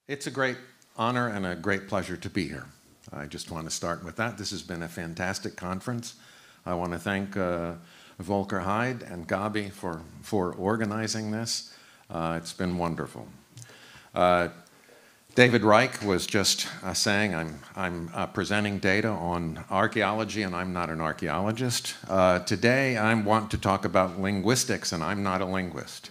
It's a great honor and a great pleasure to be here. I just want to start with that. This has been a fantastic conference. I want to thank Volker Hyde and Gabi for organizing this. It's been wonderful. David Reich was just saying I'm presenting data on archaeology, and I'm not an archaeologist. Today I want to talk about linguistics, and I'm not a linguist.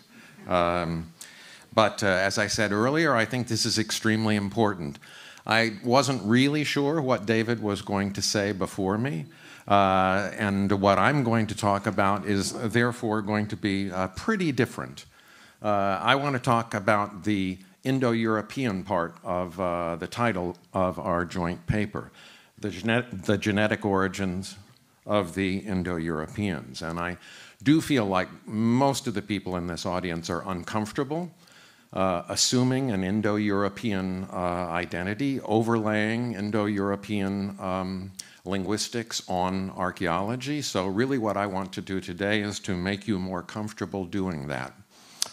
But as I said earlier, I think this is extremely important. I wasn't really sure what David was going to say before me, and what I'm going to talk about is therefore going to be pretty different. I want to talk about the Indo-European part of the title of our joint paper, the genetic origins of the Indo-Europeans. And I do feel like most of the people in this audience are uncomfortable assuming an Indo-European identity, overlaying Indo-European linguistics on archaeology. So really what I want to do today is to make you more comfortable doing that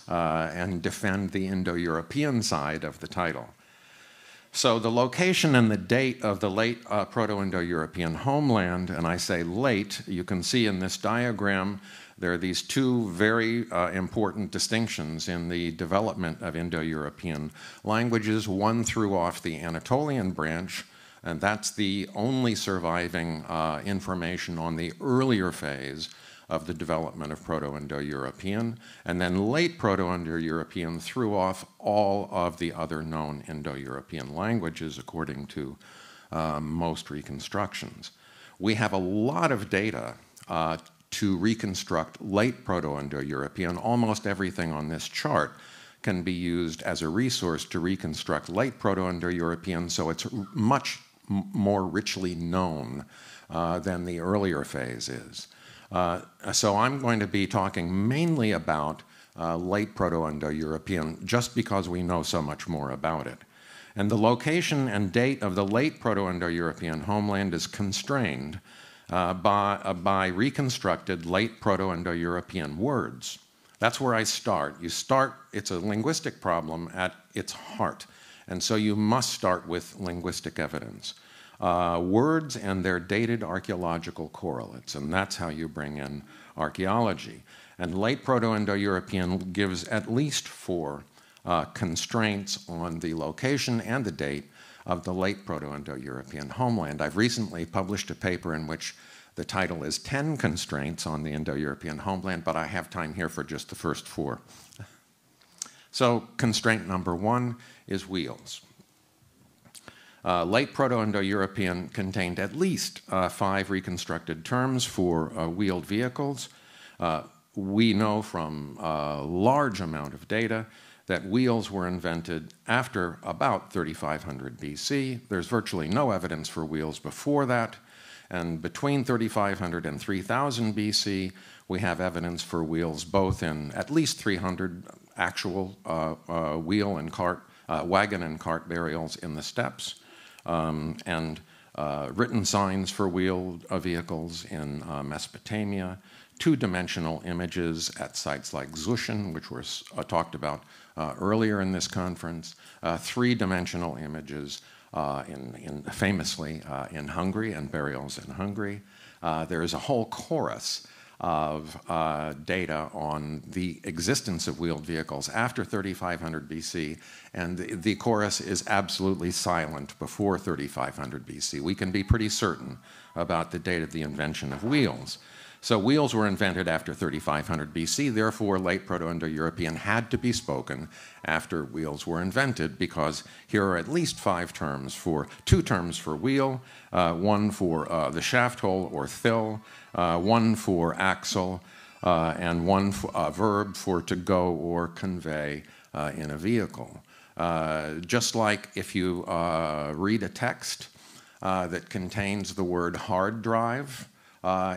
and defend the Indo-European side of the title. So the location and the date of the late Proto-Indo-European homeland, and I say late, you can see in this diagram there are these two very important distinctions in the development of Indo-European languages. One threw off the Anatolian branch, and that's the only surviving information on the earlier phase of the development of Proto-Indo-European. And then late Proto-Indo-European threw off all of the other known Indo-European languages according to most reconstructions. We have a lot of data to reconstruct late Proto-Indo-European. Almost everything on this chart can be used as a resource to reconstruct late Proto-Indo-European, so it's much more richly known than the earlier phase is. So I'm going to be talking mainly about late Proto-Indo-European just because we know so much more about it. And the location and date of the late Proto-Indo-European homeland is constrained by reconstructed late Proto-Indo-European words. That's where I start. It's a linguistic problem at its heart, and so you must start with linguistic evidence. Words and their dated archaeological correlates, and that's how you bring in archaeology. And late Proto-Indo-European gives at least 4 constraints on the location and the date of the late Proto-Indo-European homeland. I've recently published a paper in which the title is 10 constraints on the Indo-European homeland, but I have time here for just the first 4. So constraint number 1 is wheels. Late Proto-Indo-European contained at least 5 reconstructed terms for wheeled vehicles. We know from a large amount of data that wheels were invented after about 3500 BC. There's virtually no evidence for wheels before that. And between 3500 and 3000 BC, we have evidence for wheels both in at least 300 actual wheel and cart, wagon and cart burials in the steppes, and written signs for wheeled vehicles in Mesopotamia, 2-dimensional images at sites like Zushin, which were talked about earlier in this conference, 3-dimensional images famously in Hungary and burials in Hungary. There is a whole chorus of data on the existence of wheeled vehicles after 3500 BC, and the chorus is absolutely silent before 3500 BC. We can be pretty certain about the date of the invention of wheels. So wheels were invented after 3500 BC, therefore late Proto-Indo-European had to be spoken after wheels were invented, because here are at least 2 terms for wheel, 1 for the shaft hole or thill, 1 for axle, and 1 verb for to go or convey in a vehicle. Just like if you read a text that contains the word hard drive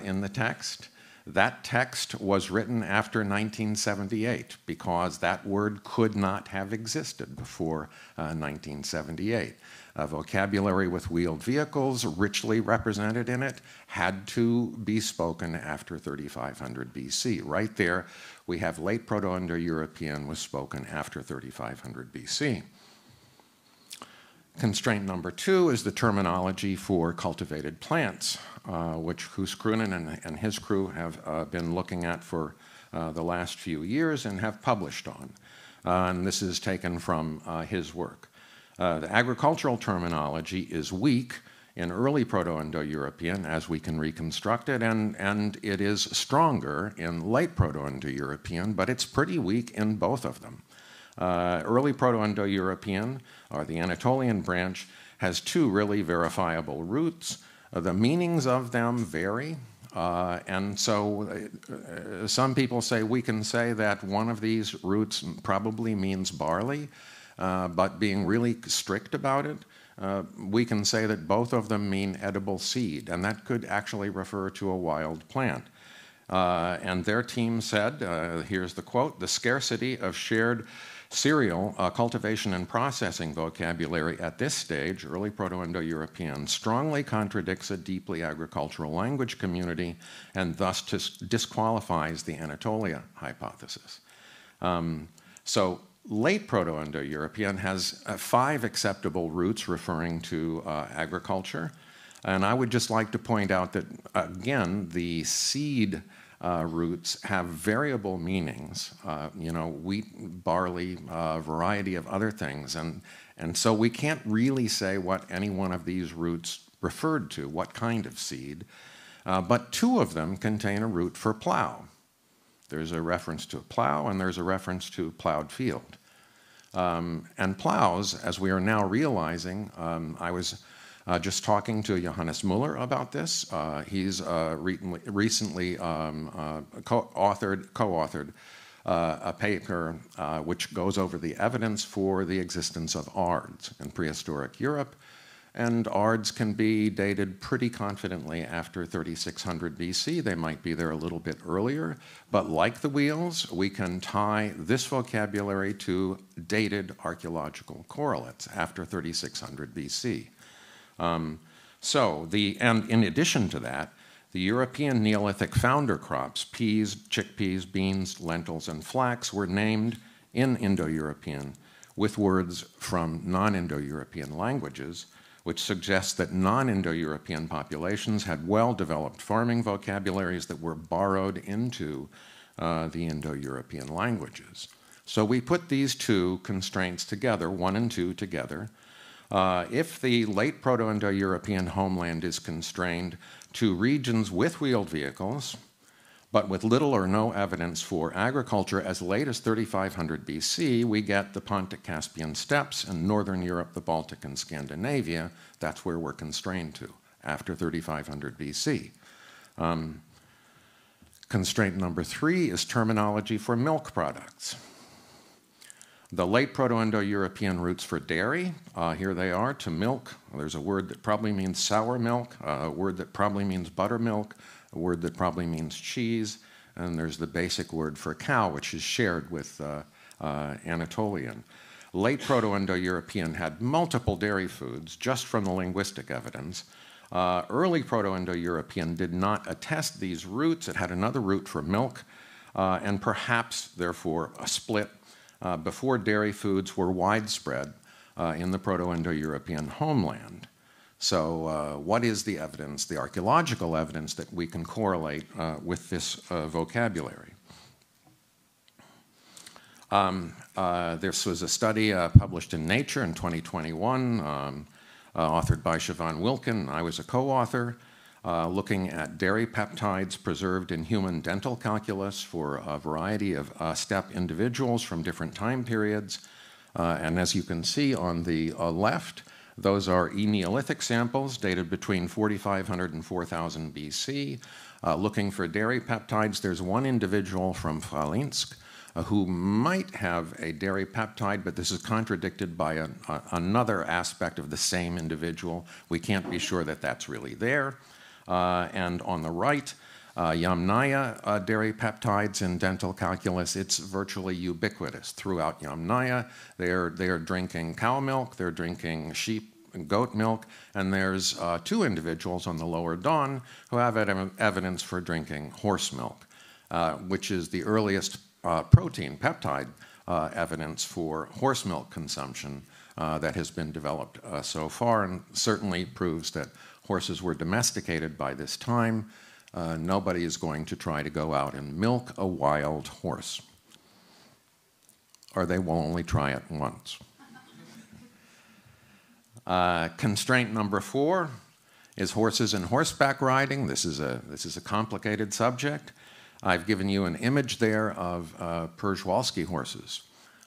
in the text, that text was written after 1978 because that word could not have existed before 1978. A vocabulary with wheeled vehicles richly represented in it had to be spoken after 3500 BC. Right there, we have late Proto-Indo-European was spoken after 3500 BC. Constraint number 2 is the terminology for cultivated plants, which Koos Kroenen and his crew have been looking at for the last few years and have published on. And this is taken from his work. The agricultural terminology is weak in early Proto-Indo-European, as we can reconstruct it, and it is stronger in late Proto-Indo-European, but it's pretty weak in both of them. Early Proto-Indo-European, or the Anatolian branch, has 2 really verifiable roots. The meanings of them vary, and so some people say we can say that one of these roots probably means barley, but being really strict about it, we can say that both of them mean edible seed, and that could actually refer to a wild plant. And their team said, here's the quote, "The scarcity of shared cereal cultivation and processing vocabulary at this stage, early Proto-Indo-European, strongly contradicts a deeply agricultural language community and thus disqualifies the Anatolia hypothesis." So late Proto-Indo-European has 5 acceptable roots referring to agriculture. And I would just like to point out that, again, the seed roots have variable meanings, wheat, barley, a variety of other things. And so we can't really say what any one of these roots referred to, what kind of seed. But 2 of them contain a root for plow. There's a reference to a plow, and there's a reference to plowed field. And plows, as we are now realizing, I was just talking to Johannes Muller about this. He's recently co-authored a paper which goes over the evidence for the existence of ards in prehistoric Europe. And ards can be dated pretty confidently after 3600 BC. They might be there a little bit earlier. But like the wheels, we can tie this vocabulary to dated archaeological correlates after 3600 BC. And in addition to that, the European Neolithic founder crops, peas, chickpeas, beans, lentils, and flax, were named in Indo-European with words from non-Indo-European languages, which suggests that non-Indo-European populations had well-developed farming vocabularies that were borrowed into the Indo-European languages. So we put these 2 constraints together, 1 and 2 together. If the late Proto-Indo-European homeland is constrained to regions with wheeled vehicles, but with little or no evidence for agriculture as late as 3500 BC, we get the Pontic-Caspian steppes and northern Europe, the Baltic, and Scandinavia. That's where we're constrained to after 3500 BC. Constraint number 3 is terminology for milk products. The late Proto-Indo-European roots for dairy, here they are, to milk. There's a word that probably means sour milk, a word that probably means buttermilk, a word that probably means cheese, and there's the basic word for cow, which is shared with Anatolian. Late Proto-Indo-European had multiple dairy foods just from the linguistic evidence. Early Proto-Indo-European did not attest these roots. It had another root for milk, and perhaps, therefore, a split before dairy foods were widespread in the Proto-Indo-European homeland. So what is the evidence, the archaeological evidence that we can correlate with this vocabulary? This was a study published in Nature in 2021, authored by Siobhan Wilkin. I was a co-author, looking at dairy peptides preserved in human dental calculus for a variety of steppe individuals from different time periods. And as you can see on the left, those are E-Neolithic samples dated between 4500 and 4000 BC. Looking for dairy peptides, there's one individual from Falinsk who might have a dairy peptide, but this is contradicted by another aspect of the same individual. We can't be sure that that's really there. And on the right, Yamnaya dairy peptides in dental calculus, it's virtually ubiquitous throughout Yamnaya. They're drinking cow milk, they're drinking sheep and goat milk, and there's 2 individuals on the lower Don who have evidence for drinking horse milk, which is the earliest protein peptide evidence for horse milk consumption that has been developed so far, and certainly proves that horses were domesticated by this time. Nobody is going to try to go out and milk a wild horse, or they will only try it once. Constraint number 4 is horses and horseback riding. This is a complicated subject. I've given you an image there of Przewalski horses.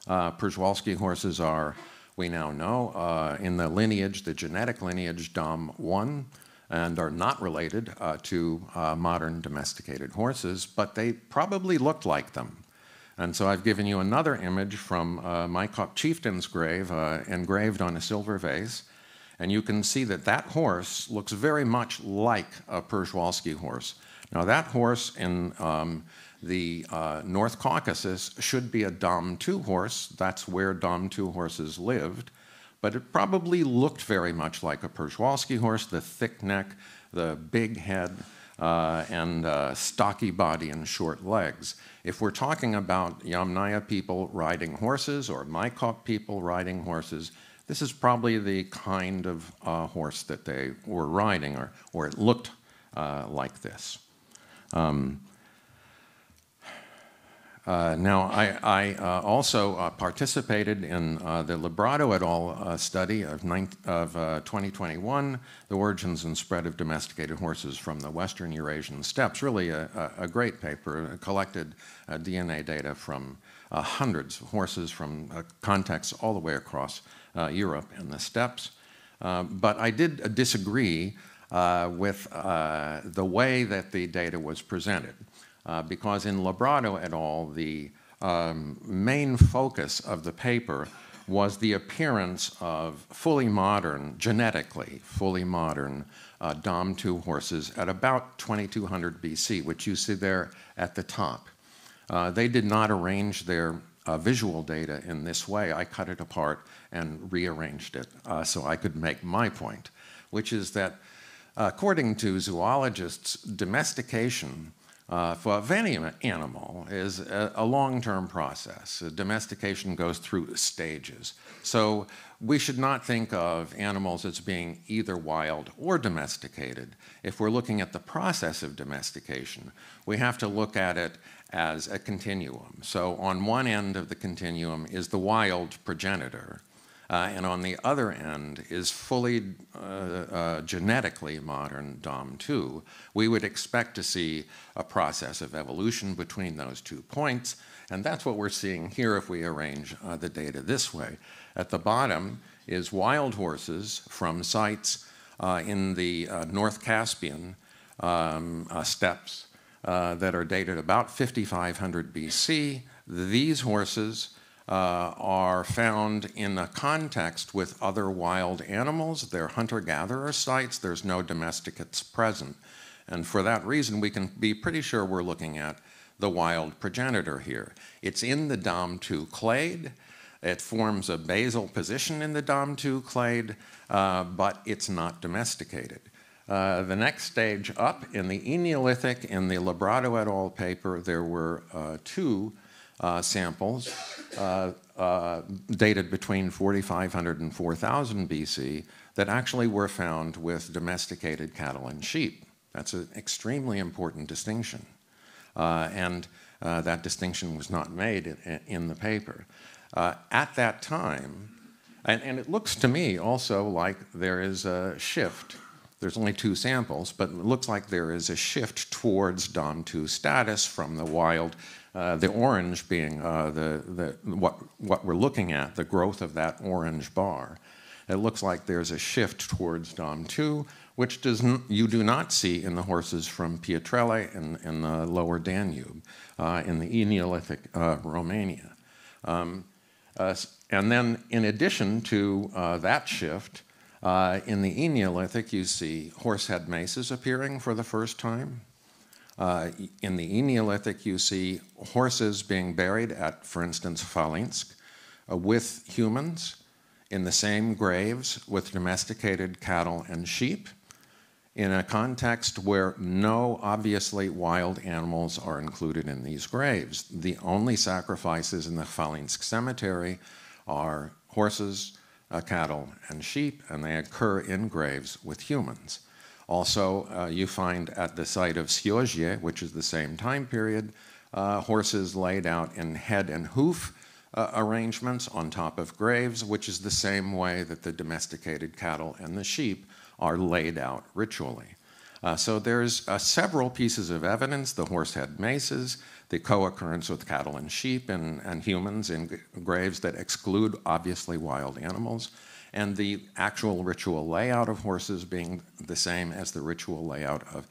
Przewalski horses are, we now know, in the lineage, the genetic lineage Dom1, and are not related to modern domesticated horses, but they probably looked like them. And so I've given you another image from Mycop chieftain's grave, engraved on a silver vase, and you can see that that horse looks very much like a Przewalski horse. Now that horse in the North Caucasus should be a Dom2 horse. That's where Dom2 horses lived. But it probably looked very much like a Przewalski horse, the thick neck, the big head, and stocky body and short legs. If we're talking about Yamnaya people riding horses or Mycop people riding horses, this is probably the kind of horse that they were riding, or it looked like this. Now, I also participated in the Librado et al. Study of 2021, The Origins and Spread of Domesticated Horses from the Western Eurasian Steppes. Really a great paper, collected DNA data from hundreds of horses from contexts all the way across Europe and the steppes. But I did disagree with the way that the data was presented. Because in Librado et al., the main focus of the paper was the appearance of fully modern, genetically fully modern Dom2 horses at about 2200 BC, which you see there at the top. They did not arrange their visual data in this way. I cut it apart and rearranged it so I could make my point, which is that according to zoologists, domestication for any animal is a long-term process. Domestication goes through stages. So we should not think of animals as being either wild or domesticated. If we're looking at the process of domestication, we have to look at it as a continuum. So on one end of the continuum is the wild progenitor, and on the other end is fully genetically modern Dom2. We would expect to see a process of evolution between those 2 points, and that's what we're seeing here if we arrange the data this way. At the bottom is wild horses from sites in the North Caspian steppes that are dated about 5500 BC. These horses are found in a context with other wild animals. They're hunter-gatherer sites. There's no domesticates present. And for that reason, we can be pretty sure we're looking at the wild progenitor here. It's in the Dom2 clade. It forms a basal position in the Dom2 clade, but it's not domesticated. The next stage up, in the Eneolithic, in the Librado et al. Paper, there were 2 samples dated between 4500 and 4000 BC that actually were found with domesticated cattle and sheep. That's an extremely important distinction. And that distinction was not made in the paper. At that time, and it looks to me also like there is a shift. There's only 2 samples, but it looks like there is a shift towards Dom2 status from the wild, the orange being what we're looking at, the growth of that orange bar. It looks like there's a shift towards Dom2, which you do not see in the horses from Pietrele in the lower Danube, in the Eneolithic Romania. And then in addition to that shift, in the Eneolithic, you see horsehead maces appearing for the first time. In the Eneolithic, you see horses being buried at, for instance, Falinsk, with humans in the same graves with domesticated cattle and sheep. in a context where no obviously wild animals are included in these graves. The only sacrifices in the Chvalinsk cemetery are horses, cattle, and sheep, and they occur in graves with humans. Also, you find at the site of Siozhye, which is the same time period, horses laid out in head and hoof arrangements on top of graves, which is the same way that the domesticated cattle and the sheep are laid out ritually. So there's several pieces of evidence: the horse-head maces, the co-occurrence with cattle and sheep and humans in graves that exclude obviously wild animals, and the actual ritual layout of horses being the same as the ritual layout of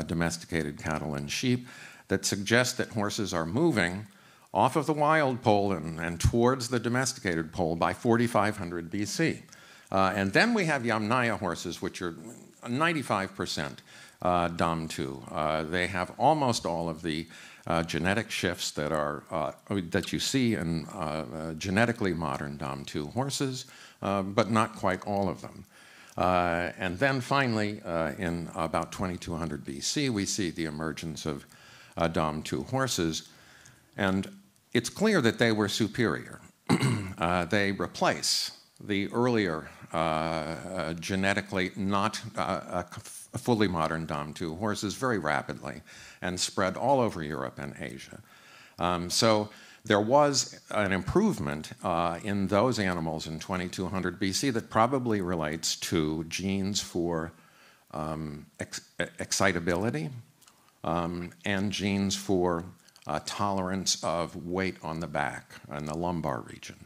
domesticated cattle and sheep, that suggests that horses are moving off of the wild pole and towards the domesticated pole by 4500 BC. And then we have Yamnaya horses, which are 95% Dam-2. They have almost all of the genetic shifts that you see in genetically modern Dam-2 horses, but not quite all of them. And then finally, in about 2200 BC, we see the emergence of Dam-2 horses, and it's clear that they were superior. They replace the earlier genetically not fully modern Dam-2 horses very rapidly and spread all over Europe and Asia. So there was an improvement in those animals in 2200 BC that probably relates to genes for excitability and genes for tolerance of weight on the back and the lumbar region.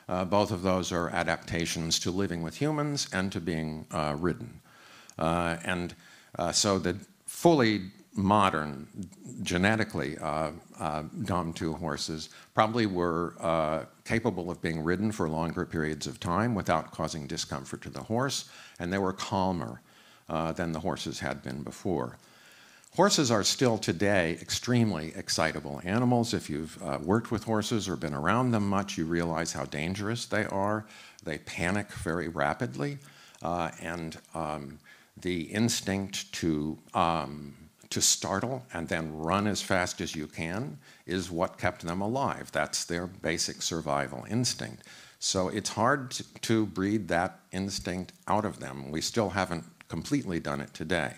Both of those are adaptations to living with humans and to being ridden. So the fully modern, genetically Dam-2 horses probably were capable of being ridden for longer periods of time without causing discomfort to the horse, and they were calmer than the horses had been before. Horses are still today extremely excitable animals. If you've worked with horses or been around them much, you realize how dangerous they are. They panic very rapidly, and the instinct to startle and then run as fast as you can is what kept them alive. That's their basic survival instinct. So it's hard to breed that instinct out of them. We still haven't completely done it today.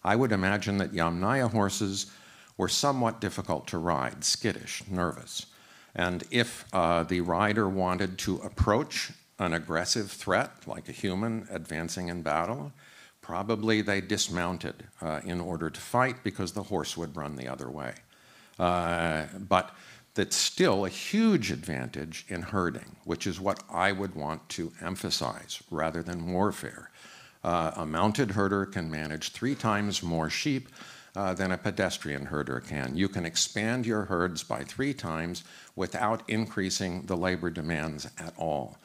I would imagine that Yamnaya horses were somewhat difficult to ride, skittish, nervous. And if the rider wanted to approach an aggressive threat, like a human advancing in battle, probably they dismounted in order to fight because the horse would run the other way. But that's still a huge advantage in herding, which is what I would want to emphasize rather than warfare. A mounted herder can manage 3 times more sheep than a pedestrian herder can. You can expand your herds by 3 times without increasing the labor demands at all.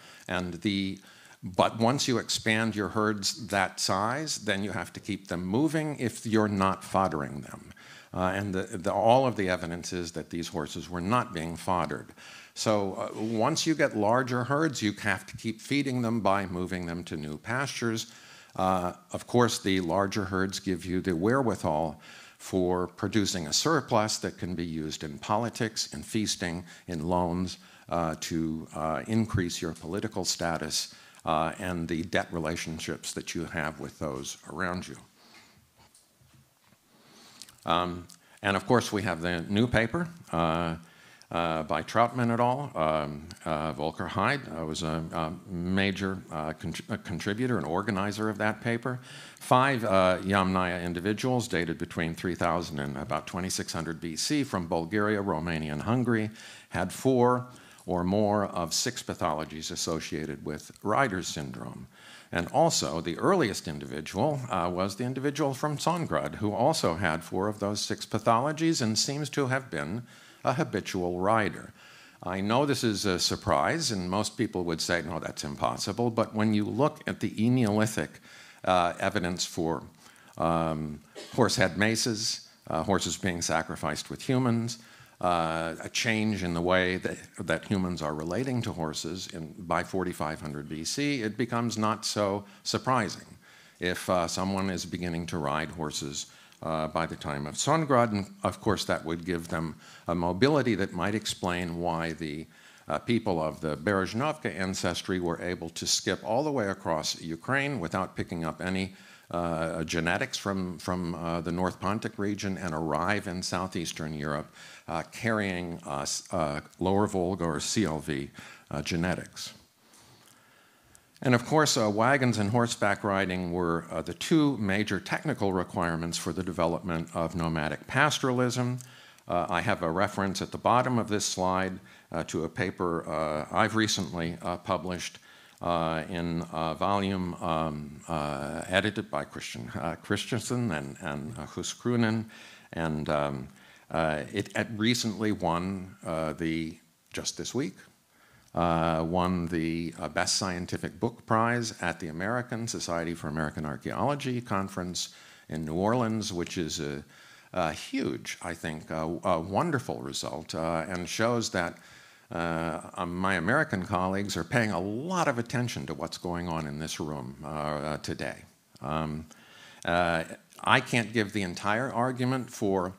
But once you expand your herds that size, then you have to keep them moving if you're not foddering them. All of the evidence is that these horses were not being foddered. So once you get larger herds, you have to keep feeding them by moving them to new pastures. Of course, the larger herds give you the wherewithal for producing a surplus that can be used in politics, in feasting, in loans, to increase your political status and the debt relationships that you have with those around you. And of course, we have the new paper by Troutman et al. Volker Heide was a major contributor and organizer of that paper. 5 Yamnaya individuals dated between 3000 and about 2600 BC from Bulgaria, Romania, and Hungary had 4 or more of 6 pathologies associated with Reiter's syndrome. And also, the earliest individual was the individual from Songrad, who also had 4 of those 6 pathologies and seems to have been a habitual rider. I know this is a surprise, and most people would say, no, that's impossible, but when you look at the Neolithic evidence for horse-head maces, horses being sacrificed with humans, a change in the way that humans are relating to horses by 4500 BC, it becomes not so surprising. if someone is beginning to ride horses by the time of Songrad. And of course, that would give them a mobility that might explain why the people of the Berezhnovka ancestry were able to skip all the way across Ukraine without picking up any genetics from the North Pontic region and arrive in southeastern Europe carrying Lower Volga or CLV genetics. And of course, wagons and horseback riding were the two major technical requirements for the development of nomadic pastoralism. I have a reference at the bottom of this slide to a paper I've recently published in a volume edited by Christensen and Huskrunen, and it recently won just this week, won the Best Scientific Book Prize at the American Society for American Archaeology conference in New Orleans, which is a huge, I think, a wonderful result, and shows that my American colleagues are paying a lot of attention to what's going on in this room today. I can't give the entire argument for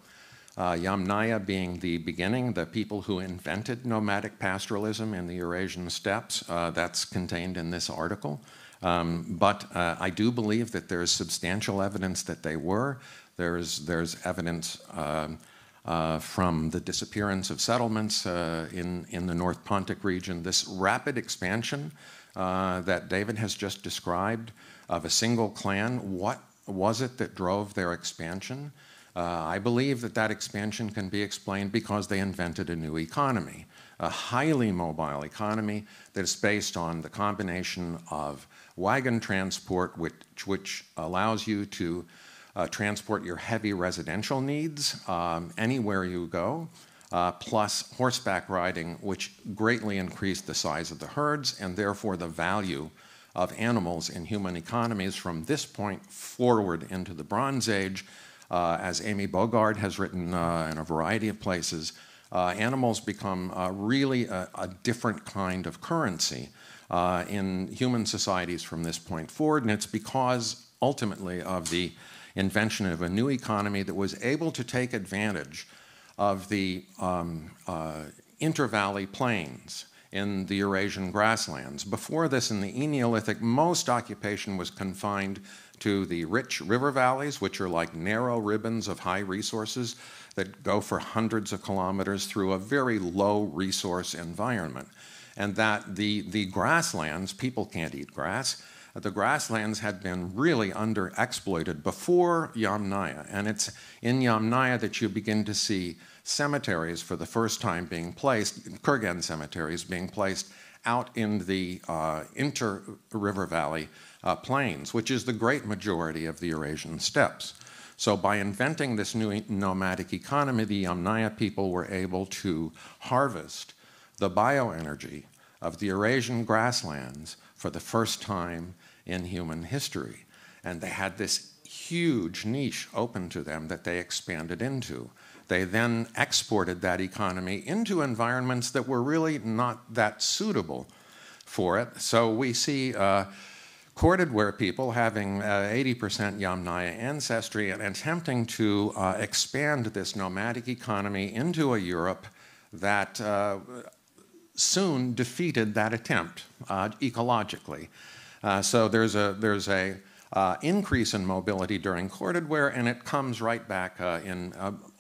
Yamnaya being the beginning, the people who invented nomadic pastoralism in the Eurasian steppes. That's contained in this article. But I do believe that there's substantial evidence that they were. There's evidence from the disappearance of settlements in the North Pontic region. This rapid expansion that David has just described of a single clan, what was it that drove their expansion? I believe that expansion can be explained because they invented a new economy, a highly mobile economy that is based on the combination of wagon transport, which allows you to transport your heavy residential needs anywhere you go, plus horseback riding, which greatly increased the size of the herds and therefore the value of animals in human economies from this point forward into the Bronze Age. As Amy Bogard has written in a variety of places, animals become really a different kind of currency in human societies from this point forward, and it's because ultimately of the invention of a new economy that was able to take advantage of the intervalley plains in the Eurasian grasslands. Before this, in the Neolithic, most occupation was confined to the rich river valleys, which are like narrow ribbons of high resources that go for hundreds of kilometers through a very low resource environment. And that the grasslands, people can't eat grass, the grasslands had been really underexploited before Yamnaya. And it's in Yamnaya that you begin to see cemeteries for the first time being placed, Kurgan cemeteries being placed out in the inter-river valley plains, which is the great majority of the Eurasian steppes. So by inventing this new nomadic economy, the Yamnaya people were able to harvest the bioenergy of the Eurasian grasslands for the first time in human history. And they had this huge niche open to them that they expanded into. They then exported that economy into environments that were really not that suitable for it. So we see Corded-ware people having 80% Yamnaya ancestry and attempting to expand this nomadic economy into a Europe that soon defeated that attempt ecologically. So there's a increase in mobility during Corded-ware, and it comes right back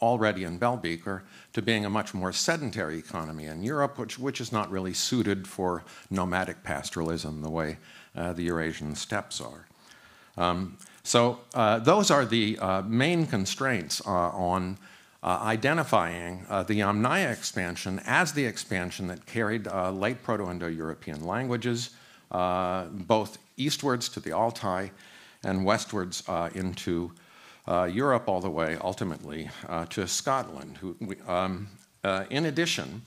already in Belbeeker to being a much more sedentary economy in Europe, which is not really suited for nomadic pastoralism the way the Eurasian steppes are. So those are the main constraints on identifying the Yamnaya expansion as the expansion that carried late Proto-Indo-European languages both eastwards to the Altai and westwards into Europe all the way ultimately to Scotland. In addition,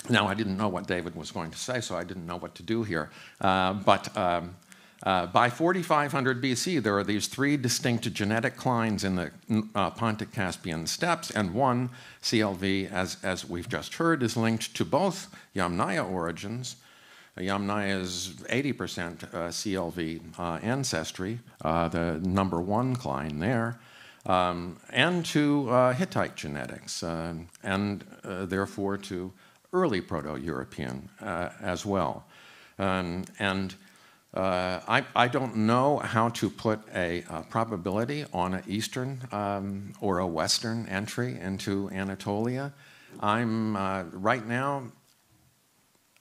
now I didn't know what David was going to say, so I didn't know what to do here, but by 4500 BC, there are these three distinct genetic clines in the Pontic-Caspian steppes, and one, CLV, as we've just heard, is linked to both Yamnaya origins, Yamnaya's 80% CLV ancestry, the number one cline there, and to Hittite genetics, and therefore to early Proto-European as well. I don't know how to put a probability on an Eastern or a Western entry into Anatolia. Right now,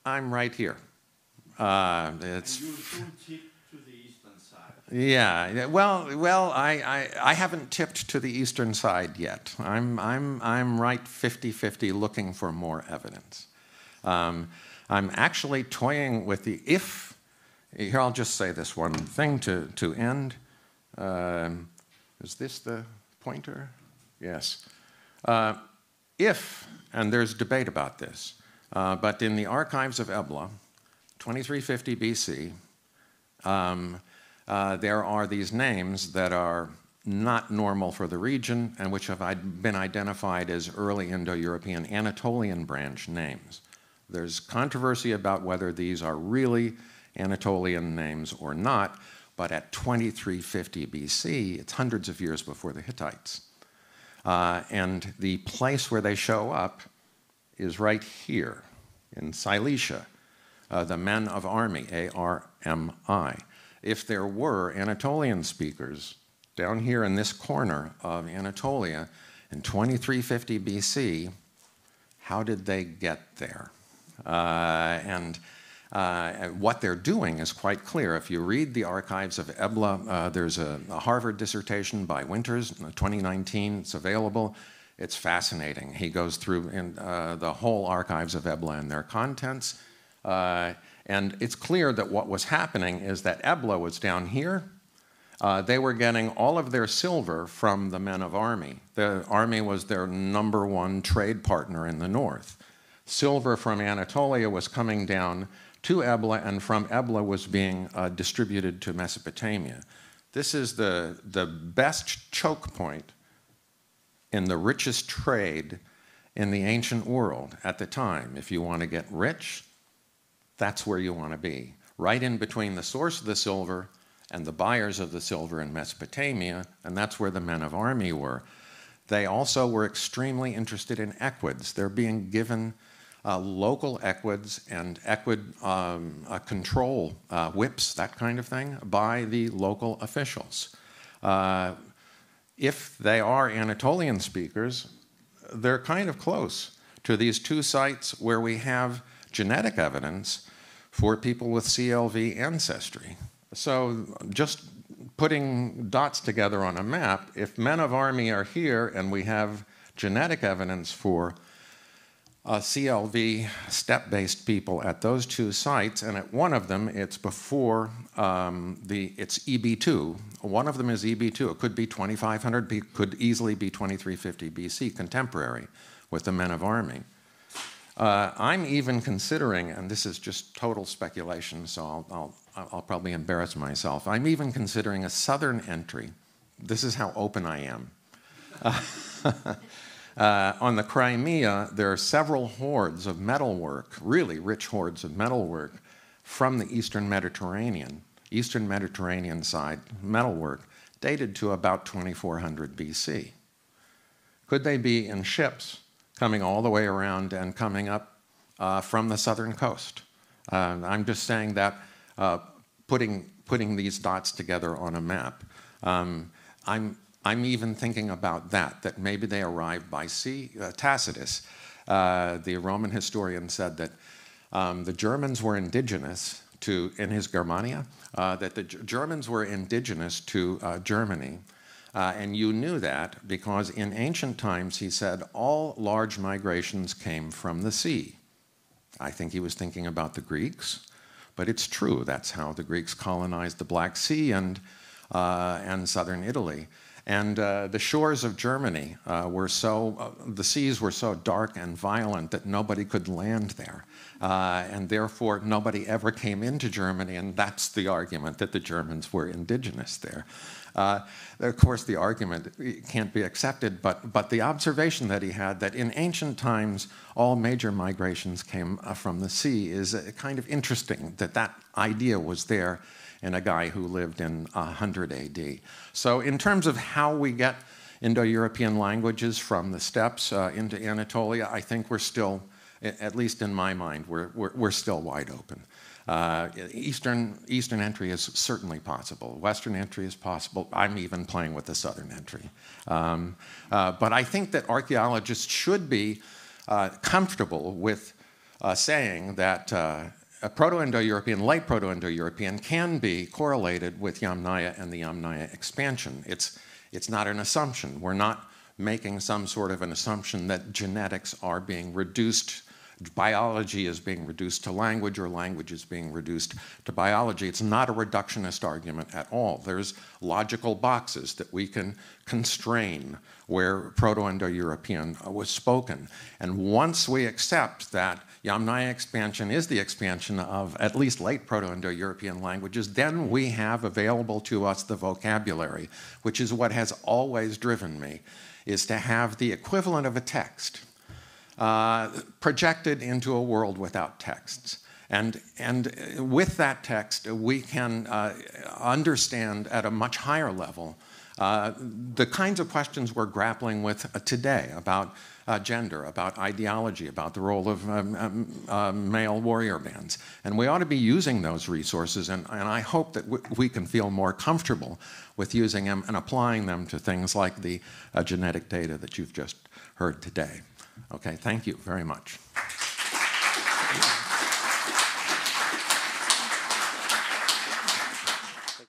I'm right here. It's. And you don't tip to the eastern side. Yeah. Well, I haven't tipped to the eastern side yet. I'm right 50-50, looking for more evidence. I'm actually toying with the if. Here, I'll just say this one thing to end. Is this the pointer? Yes. If, and there's debate about this, but in the archives of Ebla, 2350 BC, there are these names that are not normal for the region and which have been identified as early Indo-European Anatolian branch names. There's controversy about whether these are really Anatolian names or not, but at 2350 BC, it's hundreds of years before the Hittites. And the place where they show up is right here in Cilicia, the men of army, A-R-M-I. If there were Anatolian speakers down here in this corner of Anatolia in 2350 BC, how did they get there? What they're doing is quite clear. If you read the archives of Ebla, there's a Harvard dissertation by Winters, 2019. It's available. It's fascinating. He goes through the whole archives of Ebla and their contents. And it's clear that what was happening is that Ebla was down here. They were getting all of their silver from the men of army. The army was their number one trade partner in the north. Silver from Anatolia was coming down to Ebla, and from Ebla was being distributed to Mesopotamia. This is the best choke point in the richest trade in the ancient world at the time. If you want to get rich, that's where you want to be. Right in between the source of the silver and the buyers of the silver in Mesopotamia, and that's where the men of army were. They also were extremely interested in equids. They're being given local equids and equid control whips, that kind of thing, by the local officials. If they are Anatolian speakers, they're kind of close to these two sites where we have genetic evidence for people with CLV ancestry. So just putting dots together on a map, if men of army are here and we have genetic evidence for CLV steppe-based people at those two sites, and at one of them it's before it's EB2. One of them is EB2. It could be 2500, could easily be 2350 BC, contemporary with the men of army. I'm even considering, and this is just total speculation, so I'll probably embarrass myself. I'm even considering a southern entry. This is how open I am. On the Crimea, there are several hoards of metalwork, really rich hoards of metalwork from the Eastern Mediterranean side metalwork, dated to about 2400 BC. Could they be in ships coming all the way around and coming up from the southern coast? I'm just saying that, putting these dots together on a map. I'm even thinking about that maybe they arrived by sea. Tacitus, the Roman historian, said that the Germans were indigenous to, in his Germania, that the Germans were indigenous to Germany. And you knew that because in ancient times, he said, all large migrations came from the sea. I think he was thinking about the Greeks, but it's true. That's how the Greeks colonized the Black Sea and southern Italy. And the shores of Germany the seas were so dark and violent that nobody could land there. And therefore, nobody ever came into Germany, and that's the argument that the Germans were indigenous there. Of course, the argument can't be accepted, but the observation that he had that in ancient times all major migrations came from the sea is kind of interesting, that idea was there in a guy who lived in 100 AD. So in terms of how we get Indo-European languages from the steppes into Anatolia, I think we're still, at least in my mind, we're still wide open. Eastern entry is certainly possible. Western entry is possible. I'm even playing with the southern entry. But I think that archaeologists should be comfortable with saying that a Proto-Indo-European, late Proto-Indo-European can be correlated with Yamnaya and the Yamnaya expansion. It's not an assumption. We're not making some sort of an assumption that genetics are being reduced, biology is being reduced to language, or language is being reduced to biology. It's not a reductionist argument at all. There's logical boxes that we can constrain where Proto-Indo-European was spoken. And once we accept that Yamnaya expansion is the expansion of at least late Proto-Indo-European languages, then we have available to us the vocabulary, which is what has always driven me, is to have the equivalent of a text projected into a world without texts. And with that text, we can understand at a much higher level the kinds of questions we're grappling with today about gender, about ideology, about the role of male warrior bands. And we ought to be using those resources, and I hope that we can feel more comfortable with using them and applying them to things like the genetic data that you've just heard today. Okay, thank you very much.